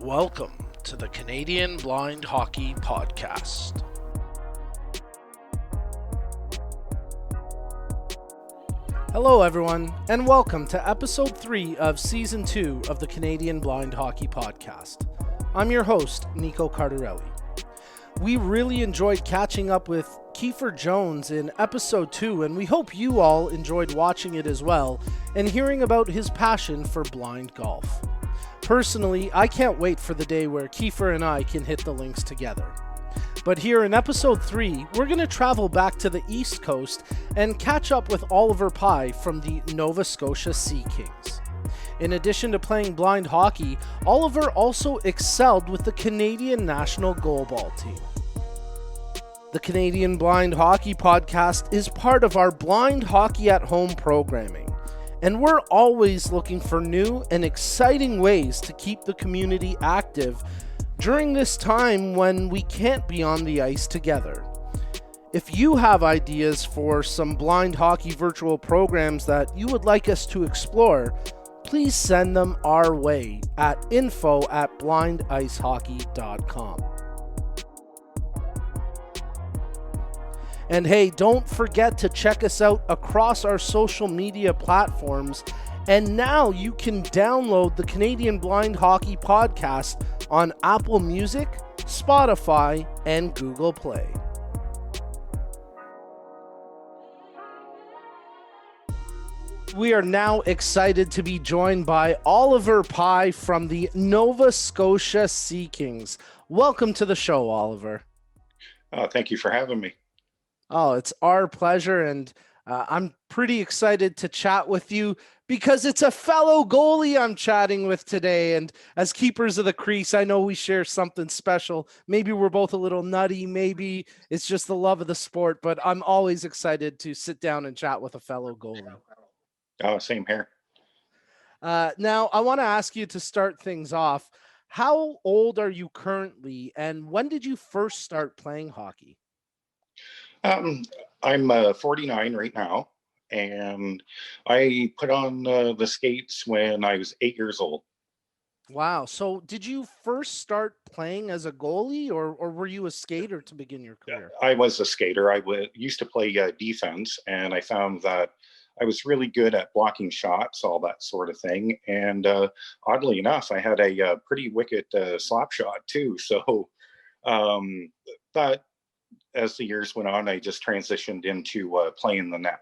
Welcome to the Canadian Blind Hockey Podcast. Hello everyone, and welcome to episode 3 of season 2 of the Canadian Blind Hockey Podcast. I'm your host, Nico Cardarelli. We really enjoyed catching up with Kiefer Jones in episode 2, and we hope you all enjoyed watching it as well and hearing about his passion for blind golf. Personally, I can't wait for the day where Kiefer and I can hit the links together. But here in episode 3, we're going to travel back to the East Coast and catch up with Oliver Pye from the Nova Scotia Sea Kings. In addition to playing blind hockey, Oliver also excelled with the Canadian National Goalball Team. The Canadian Blind Hockey Podcast is part of our Blind Hockey at Home programming. And we're always looking for new and exciting ways to keep the community active during this time when we can't be on the ice together. If you have ideas for some blind hockey virtual programs that you would like us to explore, please send them our way at info@blindicehockey.com. And hey, don't forget to check us out across our social media platforms. And now you can download the Canadian Blind Hockey Podcast on Apple Music, Spotify, and Google Play. We are now excited to be joined by Oliver Pye from the Nova Scotia Sea Kings. Welcome to the show, Oliver. Thank you for having me. Oh, it's our pleasure, and I'm pretty excited to chat with you because it's a fellow goalie I'm chatting with today, and as keepers of the crease, I know we share something special. Maybe we're both a little nutty, maybe it's just the love of the sport, but I'm always excited to sit down and chat with a fellow goalie. Oh, same here. Now, I want to ask you to start things off. How old are you currently, and when did you first start playing hockey? I'm 49 right now, and I put on the skates when I was 8 years old. Wow. So did you first start playing as a goalie or were you a skater to begin your career? I was a skater. Used to play defense, and I found that I was really good at blocking shots, all that sort of thing. And oddly enough, I had a pretty wicked slap shot too. So, but as the years went on, I just transitioned into playing the net.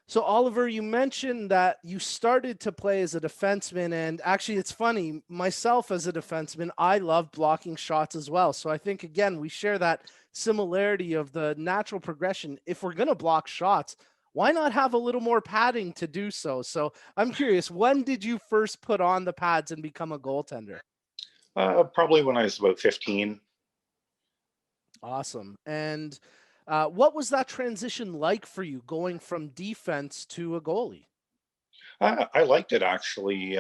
So Oliver, you mentioned that you started to play as a defenseman, and actually it's funny, myself as a defenseman, I love blocking shots as well. So I think, again, we share that similarity of the natural progression. If we're going to block shots, why not have a little more padding to do so? So I'm curious, when did you first put on the pads and become a goaltender? Probably when I was about 15. Awesome. And what was that transition like for you going from defense to a goalie? I liked it actually.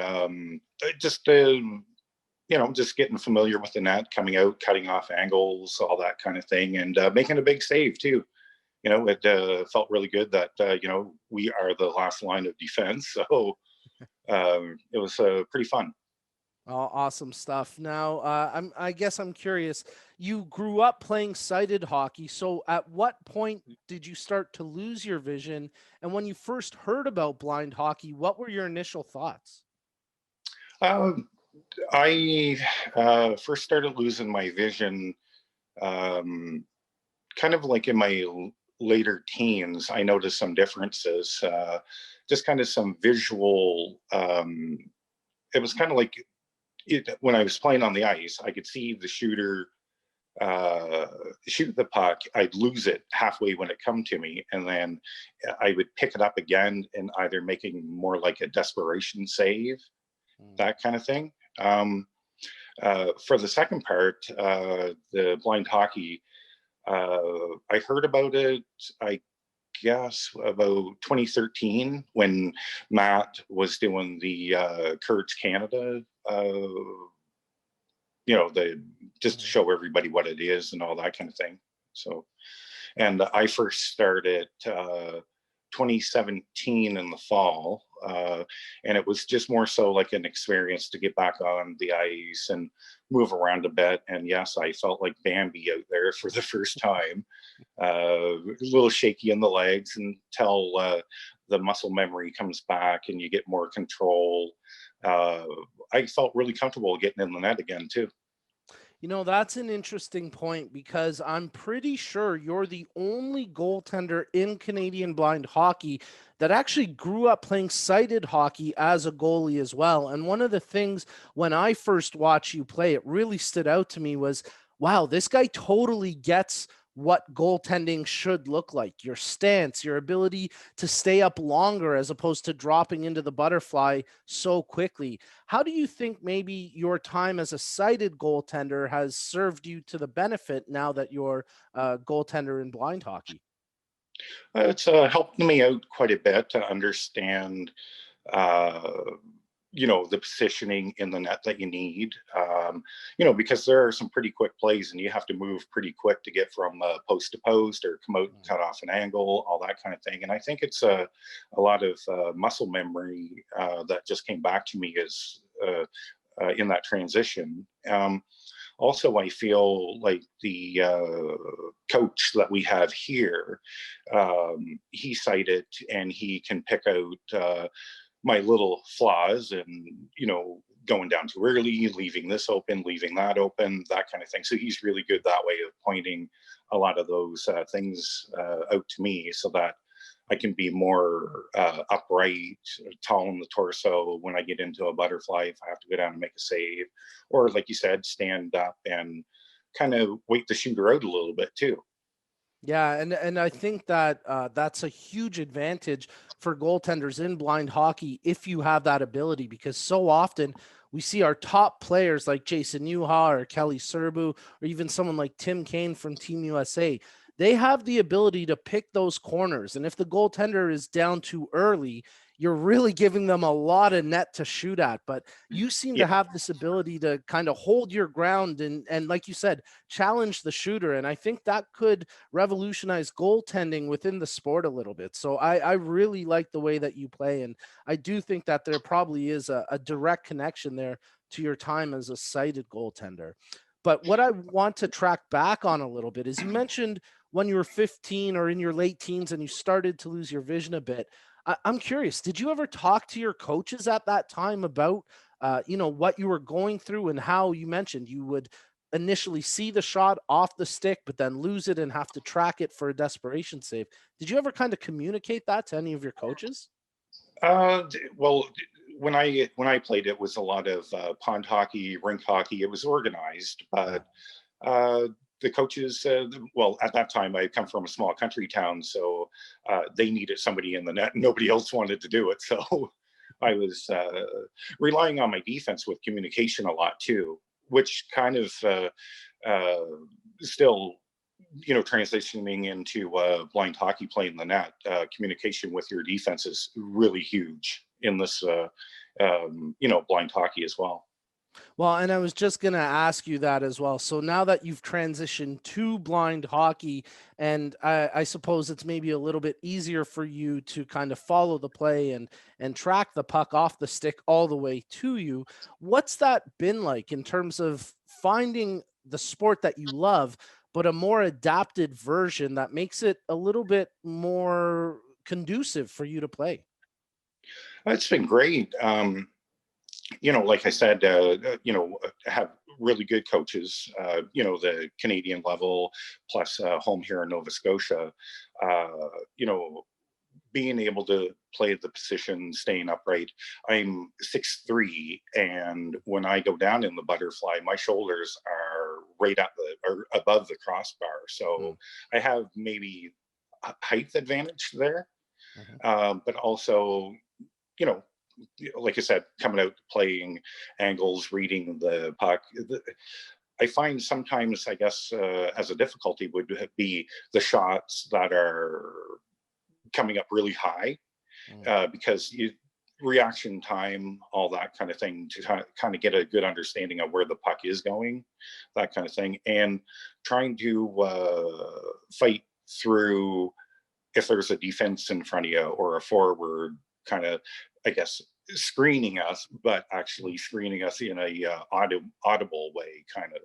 Just just getting familiar with the net, coming out, cutting off angles, all that kind of thing, and making a big save too. It felt really good that we are the last line of defense, so it was pretty fun. Oh, awesome stuff. Now, I guess I'm curious. You grew up playing sighted hockey. So at what point did you start to lose your vision? And when you first heard about blind hockey, what were your initial thoughts? Um, I first started losing my vision kind of like in my later teens. I noticed some differences, just kind of some visual. It was kind of like when I was playing on the ice, I could see the shooter shoot the puck. I'd lose it halfway when it come to me, and then I would pick it up again and either making more like a desperation save, that kind of thing. For the second part, the blind hockey, I heard about it, I guess, about 2013 when Matt was doing the Courage Canada, the just to show everybody what it is and all that kind of thing. So, and I first started 2017 in the fall. And it was just more so like an experience to get back on the ice and move around a bit. And yes, I felt like Bambi out there for the first time. A little shaky in the legs until the muscle memory comes back and you get more control. I felt really comfortable getting in the net again too. You know, that's an interesting point because I'm pretty sure you're the only goaltender in Canadian blind hockey that actually grew up playing sighted hockey as a goalie as well. And one of the things when I first watched you play, it really stood out to me was, wow, this guy totally gets what goaltending should look like. Your stance, your ability to stay up longer as opposed to dropping into the butterfly so quickly. How do you think maybe your time as a sighted goaltender has served you to the benefit now that you're a goaltender in blind hockey? It's helped me out quite a bit to understand, uh, the positioning in the net that you need, because there are some pretty quick plays and you have to move pretty quick to get from post to post or come out and cut off an angle, all that kind of thing. And I think it's a lot of muscle memory that just came back to me as in that transition. Also, I feel like the coach that we have here, he cited and he can pick out my little flaws and, going down too early, leaving this open, leaving that open, that kind of thing. So he's really good that way of pointing a lot of those things out to me so that I can be more upright, tall in the torso when I get into a butterfly, if I have to go down and make a save, or like you said, stand up and kind of wait the shooter out a little bit too. Yeah, and I think that that's a huge advantage for goaltenders in blind hockey if you have that ability, because so often we see our top players like Jason Newha or Kelly Serbu or even someone like Tim Kane from Team USA. They have the ability to pick those corners, and if the goaltender is down too early, you're really giving them a lot of net to shoot at. But you seem to Yeah, have this ability to kind of hold your ground and like you said, challenge the shooter, and I think that could revolutionize goaltending within the sport a little bit. So I really like the way that you play. And I do think that there probably is a direct connection there to your time as a sighted goaltender. But what I want to track back on a little bit is you mentioned when you were 15 or in your late teens and you started to lose your vision a bit. I'm curious, did you ever talk to your coaches at that time about, what you were going through and how you mentioned you would initially see the shot off the stick, but then lose it and have to track it for a desperation save. Did you ever kind of communicate that to any of your coaches? well, when I played, it was a lot of pond hockey, rink hockey. It was organized, but uh, the coaches, well, at that time, I come from a small country town, so they needed somebody in the net. Nobody else wanted to do it, so I was relying on my defense with communication a lot too, which kind of uh, still, transitioning into blind hockey playing the net. Communication with your defense is really huge in this, blind hockey as well. Well, and I was just going to ask you that as well. So now that you've transitioned to blind hockey, and I suppose it's maybe a little bit easier for you to kind of follow the play and track the puck off the stick all the way to you. What's that been like in terms of finding the sport that you love, but a more adapted version that makes it a little bit more conducive for you to play? It's been great. Like I said, have really good coaches, the Canadian level, plus home here in Nova Scotia, uh, you know, being able to play the position, staying upright. I'm 6'3", and when I go down in the butterfly, my shoulders are right at or above the crossbar. Mm, So I have maybe a height advantage there, mhm. but also, you know, like I said, coming out playing angles, reading the puck. I find sometimes, I guess, as a difficulty would be the shots that are coming up really high, Mm. because reaction time, all that kind of thing, to kind of get a good understanding of where the puck is going, that kind of thing, and trying to fight through if there's a defense in front of you or a forward kind of, I guess, screening us, but actually screening us in a audible way, kind of.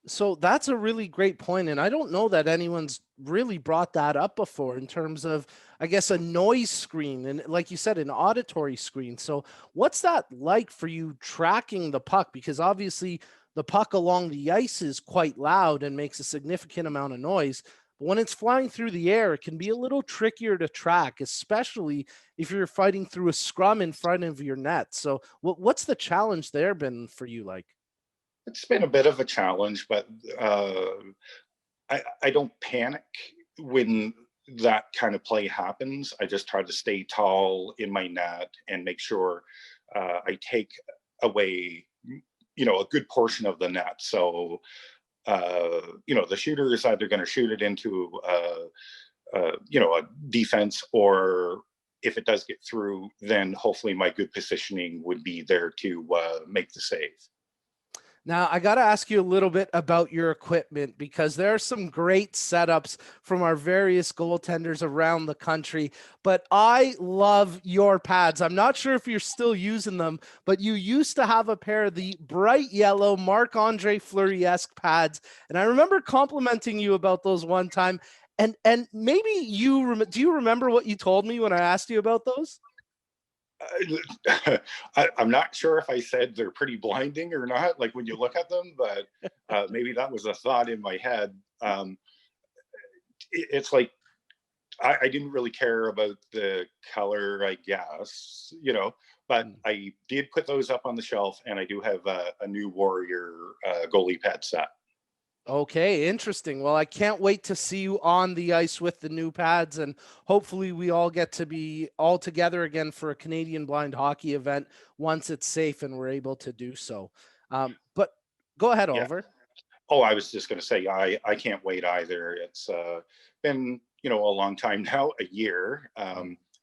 So that's a really great point, and I don't know that anyone's really brought that up before in terms of, I guess, a noise screen and, like you said, an auditory screen. So what's that like for you tracking the puck? Because obviously the puck along the ice is quite loud and makes a significant amount of noise. But when it's flying through the air, it can be a little trickier to track, especially if you're fighting through a scrum in front of your net. So what's the challenge there been for you like? It's been a bit of a challenge, but I don't panic when that kind of play happens. I just try to stay tall in my net and make sure I take away, a good portion of the net. So, the shooter is either going to shoot it into, a defense, or if it does get through, then hopefully my good positioning would be there to make the save. Now, I got to ask you a little bit about your equipment because there are some great setups from our various goaltenders around the country, but I love your pads. I'm not sure if you're still using them, but you used to have a pair of the bright yellow Marc-Andre Fleury-esque pads, and I remember complimenting you about those one time. And maybe do you remember what you told me when I asked you about those? I'm not sure if I said they're pretty blinding or not, like when you look at them, but maybe that was a thought in my head. It's like I didn't really care about the color, I guess, but I did put those up on the shelf, and I do have a new Warrior goalie pad set. Okay, interesting. Well, I can't wait to see you on the ice with the new pads, and hopefully we all get to be all together again for a Canadian blind hockey event once it's safe and we're able to do so. But go ahead, Yeah. Oliver. Oh, I was just going to say, I can't wait either. It's been, a long time now, a year.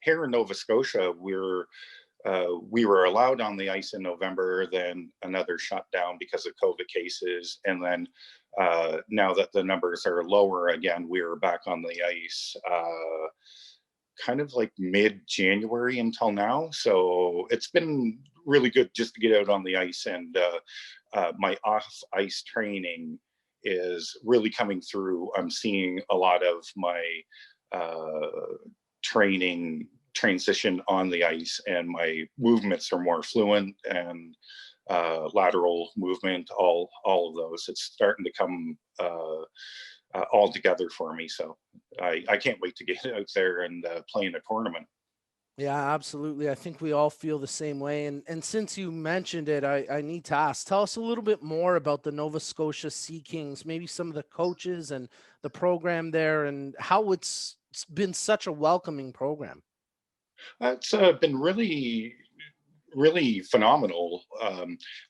Here in Nova Scotia, we were allowed on the ice in November, then another shutdown because of COVID cases. And then now that the numbers are lower again, we're back on the ice kind of like mid-January until now. So it's been really good just to get out on the ice, and my off-ice training is really coming through. I'm seeing a lot of my training transition on the ice, and my movements are more fluent, and lateral movement, all of those. It's starting to come all together for me. So I can't wait to get out there and play in a tournament. Yeah, absolutely. I think we all feel the same way. And since you mentioned it, I need to ask, tell us a little bit more about the Nova Scotia Sea Kings, maybe some of the coaches and the program there, and how it's been such a welcoming program. It's been really, really phenomenal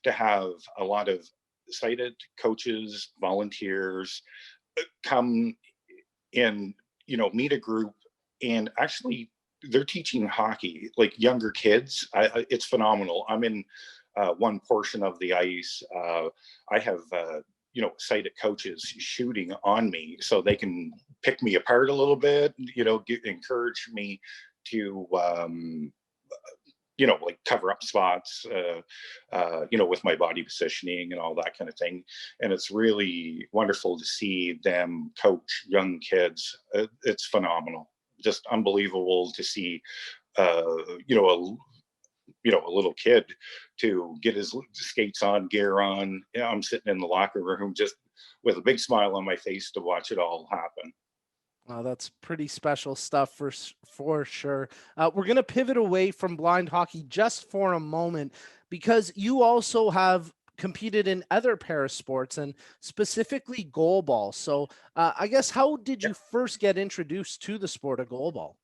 to have a lot of sighted coaches, volunteers come in, meet a group, and actually they're teaching hockey, like younger kids. It's phenomenal. I'm in one portion of the ice. I have sighted coaches shooting on me so they can pick me apart a little bit, encourage me to like cover up spots, with my body positioning and all that kind of thing. And it's really wonderful to see them coach young kids. It's phenomenal, just unbelievable to see, a little kid to get his skates on, gear on. I'm sitting in the locker room just with a big smile on my face to watch it all happen. Well, that's pretty special stuff for sure. We're going to pivot away from blind hockey just for a moment because you also have competed in other para sports and specifically goalball. So I guess how did you first get introduced to the sport of goalball?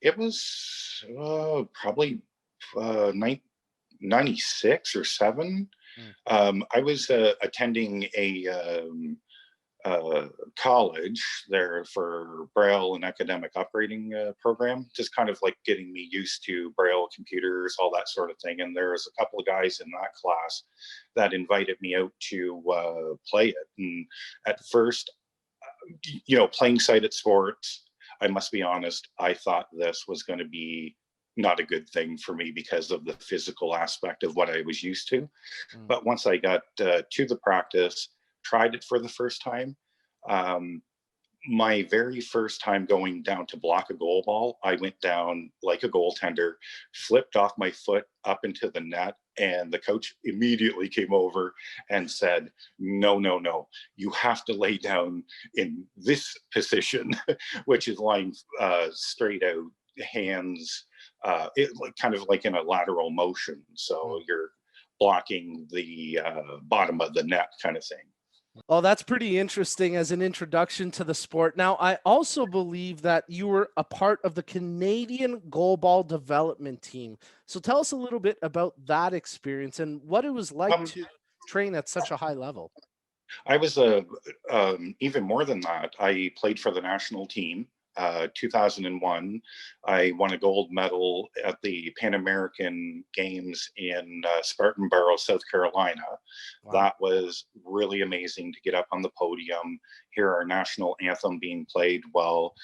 It was probably 96 or 7. I was attending a college there for Braille and academic upgrading program, just kind of like getting me used to Braille computers, all that sort of thing. And there was a couple of guys in that class that invited me out to play it. And at first, playing sighted sports, I must be honest, I thought this was going to be not a good thing for me because of the physical aspect of what I was used to. But once I got to the practice, tried it for the first time, my very first time going down to block a goal ball, I went down like a goaltender, flipped off my foot up into the net, and the coach immediately came over and said, no, no, no, you have to lay down in this position, which is lying straight out, hands, kind of like in a lateral motion. So you're blocking the bottom of the net kind of thing. Well, that's pretty interesting as an introduction to the sport. Now, I also believe that you were a part of the Canadian Goalball Development Team. So tell us a little bit about that experience and what it was like to train at such a high level. I was even more than that. I played for the national team. 2001, I won a gold medal at the Pan American Games in Spartanboro, South Carolina. Wow. That was really amazing to get up on the podium, hear our national anthem being played while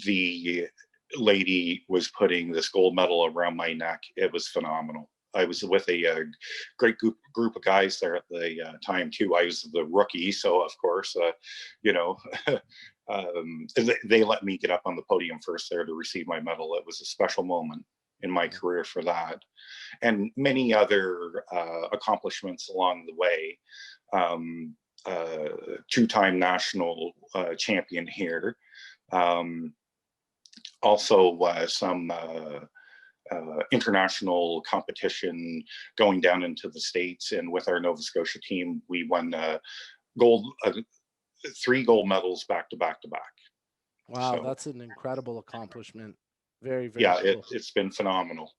the lady was putting this gold medal around my neck. It was phenomenal. I was with a great group of guys there at the time too. I was the rookie, so of course, they let me get up on the podium first there to receive my medal. It was a special moment in my career for that, and many other accomplishments along the way. Two-time national champion here. Also, some international competition going down into the States, and with our Nova Scotia team, we won three gold medals back to back. Wow, so, that's an incredible accomplishment. Very, very yeah, cool. It's been phenomenal.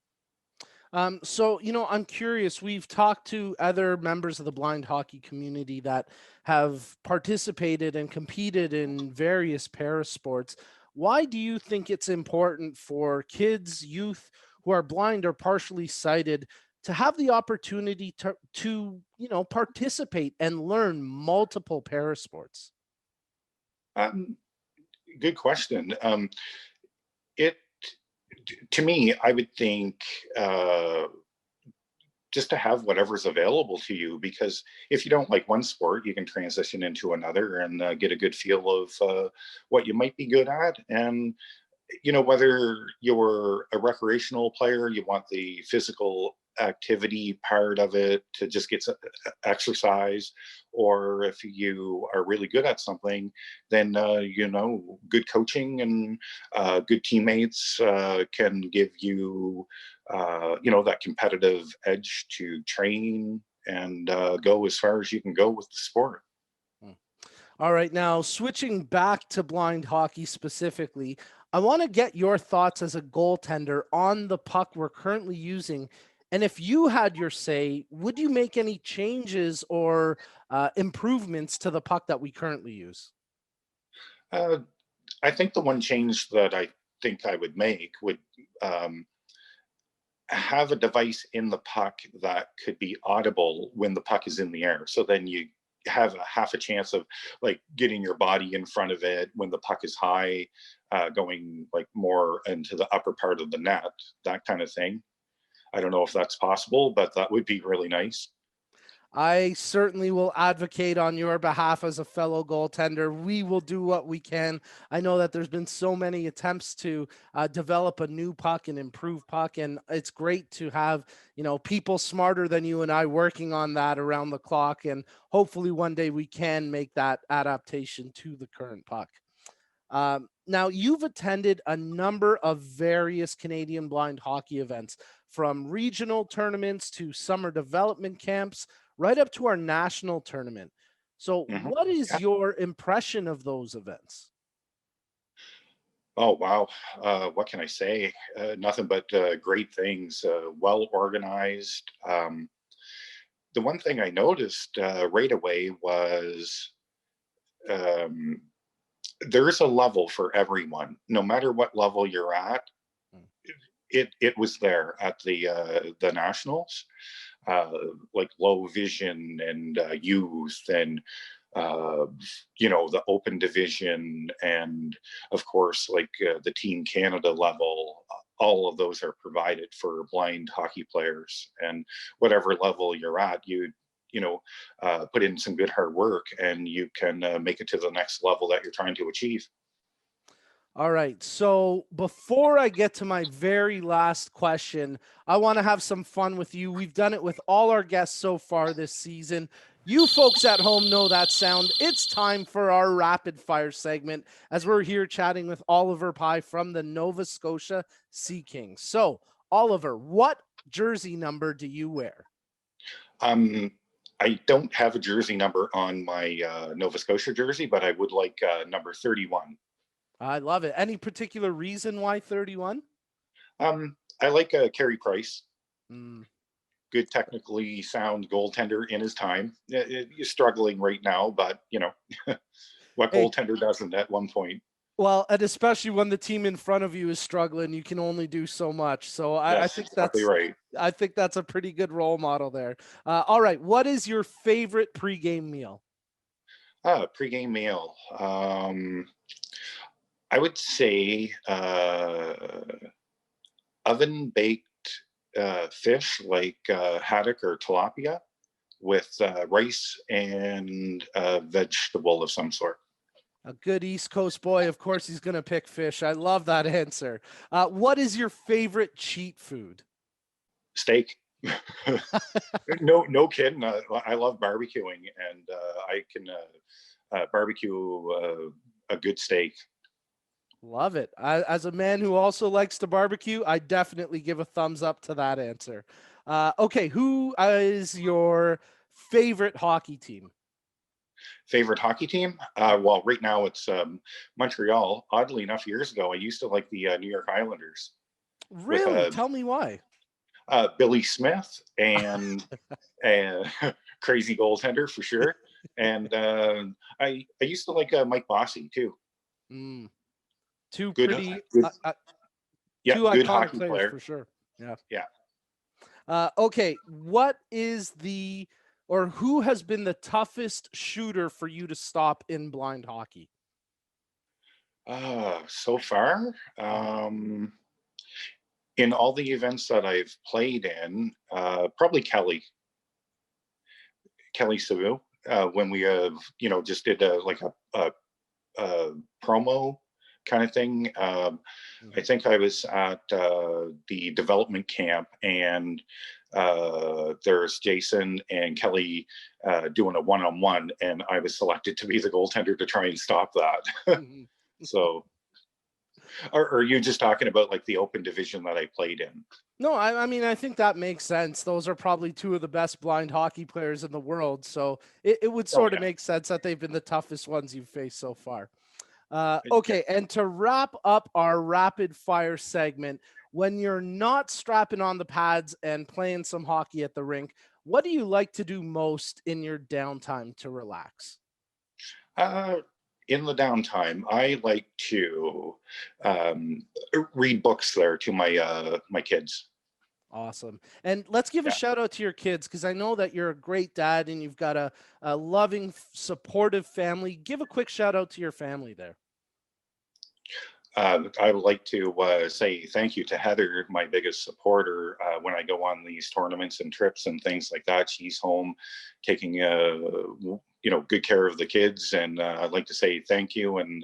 So, I'm curious, we've talked to other members of the blind hockey community that have participated and competed in various para sports. Why do you think it's important for kids, youth who are blind or partially sighted to have the opportunity to participate and learn multiple para sports? Good question. To me, I would think just to have whatever's available to you, because if you don't like one sport, you can transition into another and get a good feel of what you might be good at. And whether you're a recreational player, you want the physical activity part of it to just get exercise, or if you are really good at something, then good coaching and good teammates can give you that competitive edge to train and go as far as you can go with the sport. All right, now switching back to blind hockey specifically, I want to get your thoughts as a goaltender on the puck we're currently using. And if you had your say, would you make any changes or improvements to the puck that we currently use? I think the one change that I think I would make would have a device in the puck that could be audible when the puck is in the air. So then you have half a chance of like getting your body in front of it when the puck is high, going like more into the upper part of the net, that kind of thing. I don't know if that's possible, but that would be really nice. I certainly will advocate on your behalf as a fellow goaltender. We will do what we can. I know that there's been so many attempts to develop a new puck and improve puck, and it's great to have people smarter than you and I working on that around the clock, and hopefully one day we can make that adaptation to the current puck. Now, you've attended a number of various Canadian blind hockey events, from regional tournaments to summer development camps, right up to our national tournament. So what is your impression of those events? Oh, wow. What can I say? Nothing but great things, well organized. The one thing I noticed right away was there's a level for everyone. No matter what level you're at, it was there at the nationals. Like low vision and youth and uh, the open division, and of course, like the Team Canada level. All of those are provided for blind hockey players, and whatever level you're at, put in some good hard work, and you can make it to the next level that you're trying to achieve. All right. So before I get to my very last question, I want to have some fun with you. We've done it with all our guests so far this season. You folks at home know that sound. It's time for our rapid fire segment as we're here chatting with Oliver Pye from the Nova Scotia Sea Kings. So, Oliver, what jersey number do you wear? I don't have a jersey number on my Nova Scotia jersey, but I would like number 31. I love it. Any particular reason why 31? I like Carey Price. Mm. Good, technically sound goaltender in his time. He's struggling right now, but what goaltender doesn't at one point? Well, and especially when the team in front of you is struggling, you can only do so much. So I think exactly that's right. I think that's a pretty good role model there. All right, what is your favorite pregame meal? Pregame meal. I would say oven baked fish like haddock or tilapia with rice and a vegetable of some sort. A good East Coast boy. Of course, he's going to pick fish. I love that answer. What is your favorite cheat food? Steak. No kidding. I love barbecuing, and I can barbecue a good steak. Love it. As a man who also likes to barbecue, I definitely give a thumbs up to that answer. Okay, who is your favorite hockey team? Favorite hockey team? Well, right now it's Montreal. Oddly enough, years ago, I used to like the New York Islanders. Really? With Tell me why. Billy Smith and crazy goaltender for sure. And I used to like Mike Bossy too. Two good, pretty good, two good iconic hockey players player for sure. Yeah. Okay, what is who has been the toughest shooter for you to stop in blind hockey? So far, in all the events that I've played in, probably Kelly Savu, when we just did a promo kind of thing. I think I was at the development camp, and there's Jason and Kelly doing a one-on-one, and I was selected to be the goaltender to try and stop that. So, are you just talking about like the open division that I played in? No, I mean, I think that makes sense. Those are probably two of the best blind hockey players in the world. So it would sort of make sense that they've been the toughest ones you've faced so far. Okay, and to wrap up our rapid fire segment, when you're not strapping on the pads and playing some hockey at the rink, what do you like to do most in your downtime to relax? In the downtime, I like to read books there to my kids. Awesome. And let's give a shout out to your kids, because I know that you're a great dad and you've got a loving, supportive family. Give a quick shout out to your family there. I would like to say thank you to Heather, my biggest supporter. When I go on these tournaments and trips and things like that, she's home taking good care of the kids. And I'd like to say thank you and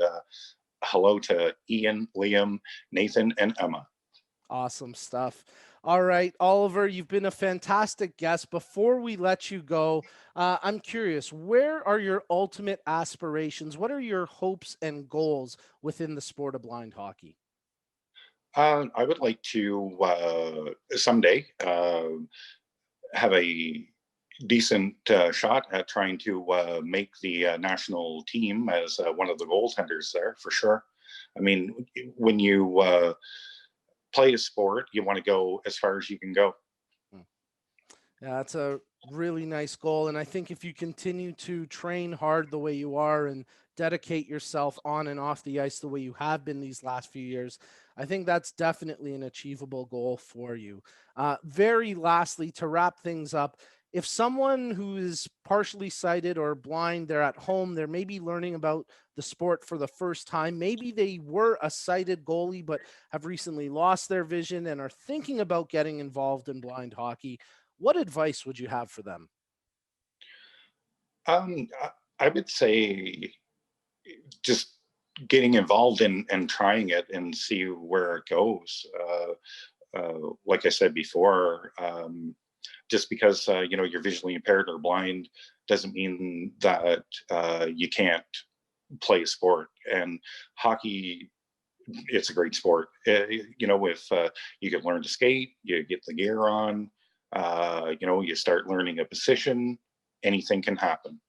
hello to Ian, Liam, Nathan, and Emma. Awesome stuff. All right, Oliver, you've been a fantastic guest. Before we let you go, I'm curious, where are your ultimate aspirations? What are your hopes and goals within the sport of blind hockey? I would like to someday have a decent shot at trying to make the national team as one of the goaltenders there, for sure. I mean, when you play a sport, you want to go as far as you can go. Yeah, that's a really nice goal. And I think if you continue to train hard the way you are and dedicate yourself on and off the ice the way you have been these last few years, I think that's definitely an achievable goal for you. Very lastly, to wrap things up, if someone who is partially sighted or blind, they're at home, they're maybe learning about the sport for the first time, maybe they were a sighted goalie but have recently lost their vision and are thinking about getting involved in blind hockey, what advice would you have for them? I would say just getting involved and trying it and see where it goes. Like I said before, just because you're visually impaired or blind doesn't mean that you can't play a sport. And hockey, it's a great sport. If you can learn to skate, you get the gear on, you start learning a position, anything can happen.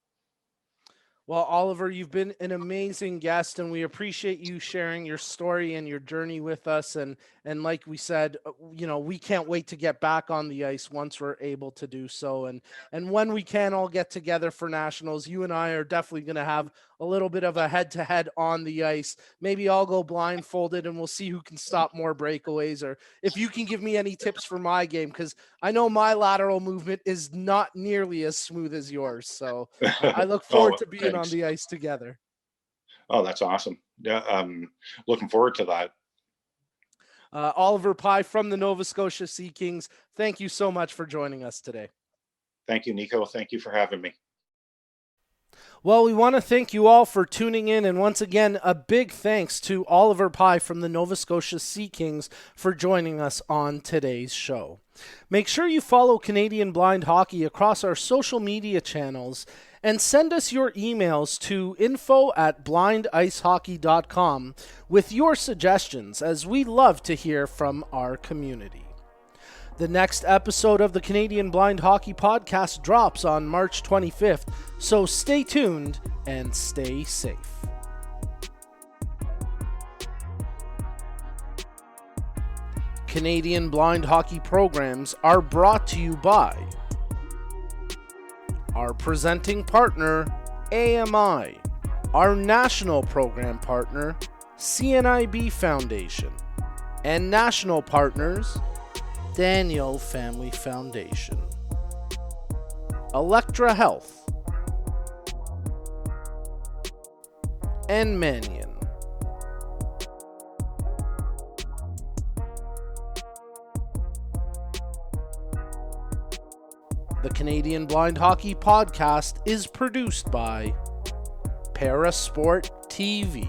Well, Oliver, you've been an amazing guest, and we appreciate you sharing your story and your journey with us. And like we said, we can't wait to get back on the ice once we're able to do so. And when we can all get together for nationals, you and I are definitely going to have a little bit of a head-to-head on the ice. Maybe I'll go blindfolded, and we'll see who can stop more breakaways, or if you can give me any tips for my game, because I know my lateral movement is not nearly as smooth as yours. So I look forward to being on the ice together. Oh, that's awesome. Yeah, I'm looking forward to that. Oliver Pye from the Nova Scotia Sea Kings, thank you so much for joining us today. Thank you, Nico. Thank you for having me. Well, we want to thank you all for tuning in, and once again, a big thanks to Oliver Pye from the Nova Scotia Sea Kings for joining us on today's show. Make sure you follow Canadian Blind Hockey across our social media channels and send us your emails to info@blindicehockey.com with your suggestions, as we love to hear from our community. The next episode of the Canadian Blind Hockey Podcast drops on March 25th, so stay tuned and stay safe. Canadian Blind Hockey programs are brought to you by our presenting partner, AMI, our national program partner, CNIB Foundation, and national partners, Daniel Family Foundation, Electra Health, and Mannion. The Canadian Blind Hockey Podcast is produced by Parasport TV.